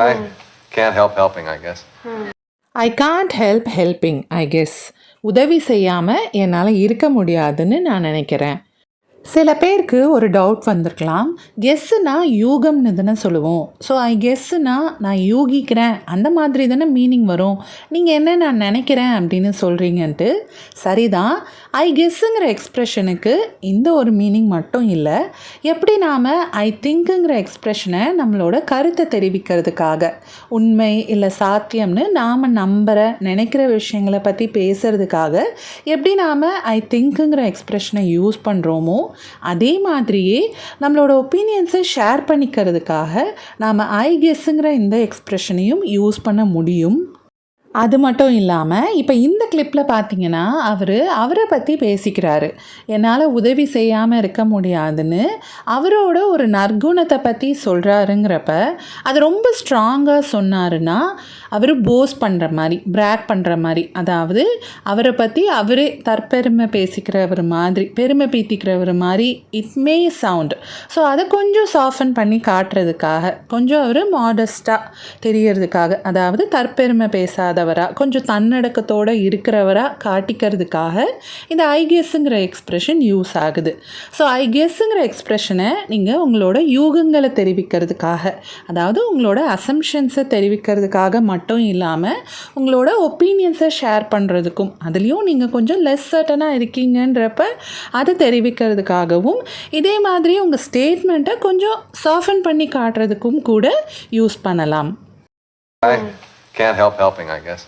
I can't help helping, I guess. I can't help helping I guess. உதவி செய்யாமல் என்னால் இருக்க முடியாதுன்னு நான் நினைக்கிறேன். சில பேருக்கு ஒரு டவுட் வந்திருக்கலாம். கெஸ்ஸுனா யூகம்னு தானே சொல்லுவோம். ஸோ ஐ கெஸ்ஸுனா நான் யூகிக்கிறேன் அந்த மாதிரி தானே மீனிங் வரும். நீங்கள் என்ன நான் நினைக்கிறேன் அப்படின்னு சொல்கிறீங்கன்ட்டு. சரிதான். ஐ கெஸ்ஸுங்கிற எக்ஸ்ப்ரெஷனுக்கு இந்த ஒரு மீனிங் மட்டும் இல்லை. எப்படி நாம் ஐ திங்க்குங்கிற எக்ஸ்ப்ரெஷனை நம்மளோட கருத்தை தெரிவிக்கிறதுக்காக, உண்மை இல்லை சாத்தியம்னு நாம் நினைக்கிற விஷயங்களை பற்றி பேசுகிறதுக்காக எப்படி நாம் ஐ திங்க்குங்கிற எக்ஸ்ப்ரெஷனை யூஸ் பண்ணுறோமோ, அதே மாதிரியே நம்மளோட ஒப்பீனியன்ஸை ஷேர் பண்ணிக்கிறதுக்காக நாம் ஐ கெஸ்ஸுங்கிற இந்த எக்ஸ்ப்ரெஷனையும் யூஸ் பண்ண முடியும். அது மட்டும் இல்லாமல் இப்போ இந்த கிளிப்பில் பார்த்தீங்கன்னா அவரை பற்றி பேசிக்கிறாரு. என்னால் உதவி செய்யாமல் இருக்க முடியாதுன்னு அவரோட ஒரு நற்குணத்தை பற்றி சொல்கிறாருங்கிறப்ப அது ரொம்ப ஸ்ட்ராங்காக சொன்னாருன்னா அவர் போஸ் பண்ணுற மாதிரி, பிராக் பண்ணுற மாதிரி, அதாவது அவரை பற்றி அவரே தற்பெருமை பேசிக்கிறவர் மாதிரி, பெருமை பீத்திக்கிறவர் மாதிரி இட் மே சவுண்ட். ஸோ அதை கொஞ்சம் சாஃபன் பண்ணி காட்டுறதுக்காக, கொஞ்சம் அவர் மாடஸ்ட்டாக தெரியறதுக்காக, அதாவது தற்பெருமை பேசாத கொஞ்சம் தன்னடக்கத்தோடு இருக்கிறவராக காட்டிக்கிறதுக்காக இந்த ஐ கெஸ்ஸுங்கிற எக்ஸ்ப்ரெஷன் யூஸ் ஆகுது. ஸோ ஐ கெஸ்ஸுங்கிற எக்ஸ்ப்ரெஷனை நீங்கள் உங்களோட யூகங்களை தெரிவிக்கிறதுக்காக, அதாவது உங்களோட அசம்ஷன்ஸை தெரிவிக்கிறதுக்காக மட்டும் இல்லாமல் உங்களோட ஒப்பீனியன்ஸை ஷேர் பண்ணுறதுக்கும், அதுலேயும் நீங்கள் கொஞ்சம் லெஸ் சர்டனாக இருக்கீங்கன்றப்ப அதை தெரிவிக்கிறதுக்காகவும், இதே மாதிரி உங்கள் ஸ்டேட்மெண்ட்டை கொஞ்சம் சாஃபன் பண்ணி காட்டுறதுக்கும் கூட யூஸ் பண்ணலாம். I can't help helping, I guess.